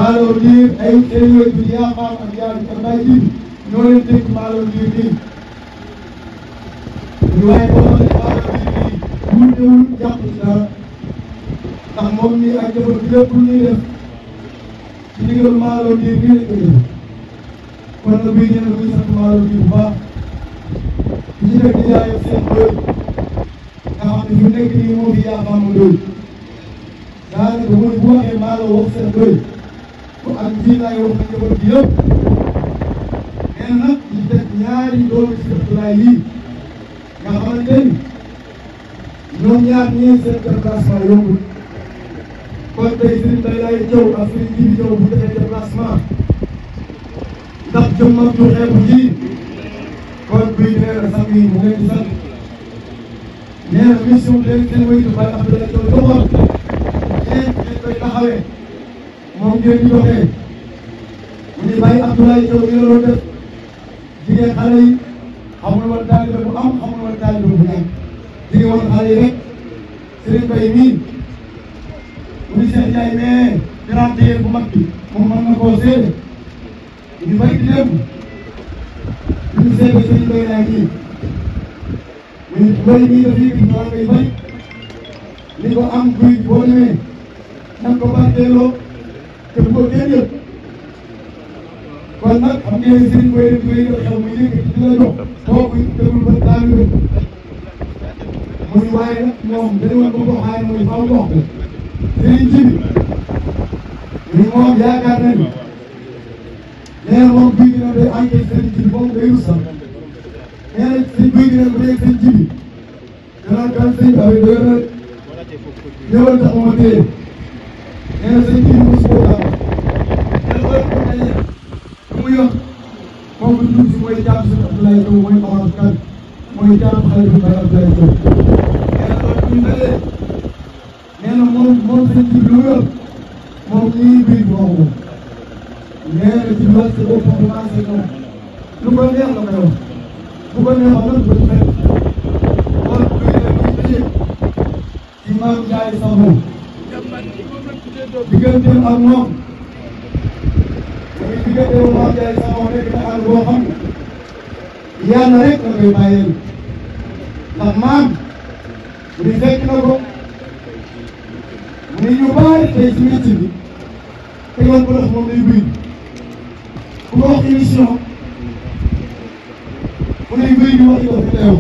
Malo Ndir ay seen wéy bi yaa maam ak yaa ak Baye Djibi ñoo leen dégg Malo Ndir nii ñu waaye boo xam ne Malo Ndir nii bu ñëwul jàpp ci dara ndax moom nii ak jabar bi lépp lu ñuy def ci ndigal Malo Ndir nii lañ ko def kon nag bii nee na muy sant Malo Ndir bu baax ci dëkk di jaayoo seen bëy nga xam ne fi nekk nii moo fi yaa maam doy daanaka bu waxee Malo wax seen bëy ak fii laay wax na njaboot bi yëpp nee na nag ñu teg ñaari doomu si Abdoulaye yii nga xamante ni ñoom ñaar ñii seen déplacement yombul kon tey Serigne Mbaye Laye Thiaw ak Serigne Djibi Thiaw bu defee déplacement ndax jëmmam ju xeebu ji kon bii nee na sang yi mu ngi leen di sant nee na mission bi leen seen wéytu Baye Abdoulaye Thiaw joxoon ngeen koy taxawee moom ngeen di doxee mu ni Baye Abdoulaye Thiaw li la doon def jigéen xale yi xamul woon taalibe bu am xamul woon taalibe bu ñàkk jigéen woon xale yi rek Serigne Mbaye mii mu ni Cheikh Ndiaye mais grand téer bu mag bi moom mën na koo seede ñu bari di dem ñu seede Serigne Mbaye Laye nii mu ni bëri nii daf yëg ñoo ngay bari li ko am guy boo ñëwee nan ko barkeeloo te bu ko kenn yëg kon nag xam ngeen Serigne Mbaye dañ koy yëg xew muy yëkkati di la jox kooku tegul ba taalibe muy waaye nag moom dañu woon ba ko xaay mooy faaw jox ko Serigne Djibi ni moom yaakaar nañu nee na moom bii dina day enquête Serigne Djibi moom day rus sax nee na si bii dina ko dégg Serigne Djibi danaa kan Serigne Baye doy na ñëwal tax ma téye nee na Serigne Djibi mosu koo tax mu yor moom lu dul si mooy jàpp si Abdoulaye Thiaw mooy Omar Kane mooy jàpp xale bi Baye Abdoulaye Thiaw nee na loolu bu ñu dalee nee na moom seen ji lu yor moom lii biir moo ko nee na ci wàllu sa bopp mu commencé moom lu ko neex la koy wax bu ko neexoon nag ba ñu fekk wala bu koy def ci bëccëg ci maam Ndiaye sax moom digganteem ak moom muy digganteem maam Ndiaye sax moom nekk na àll boo xam ne yàlla rek la koy bàyyeel ndax maam bu ñu fekk na ko mu ne ñu baari tey ci métier bi tegoon ko ndax moom lay bëy ku ko wax émission mu ne bëy bi wax yi dafa teew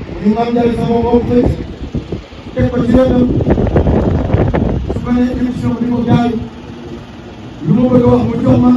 mu ne maam Ndiaye sax moom boo ko teg ko ci wetam su ko nee émission bi ko jaay lu ma bëgg a wax mu jox ma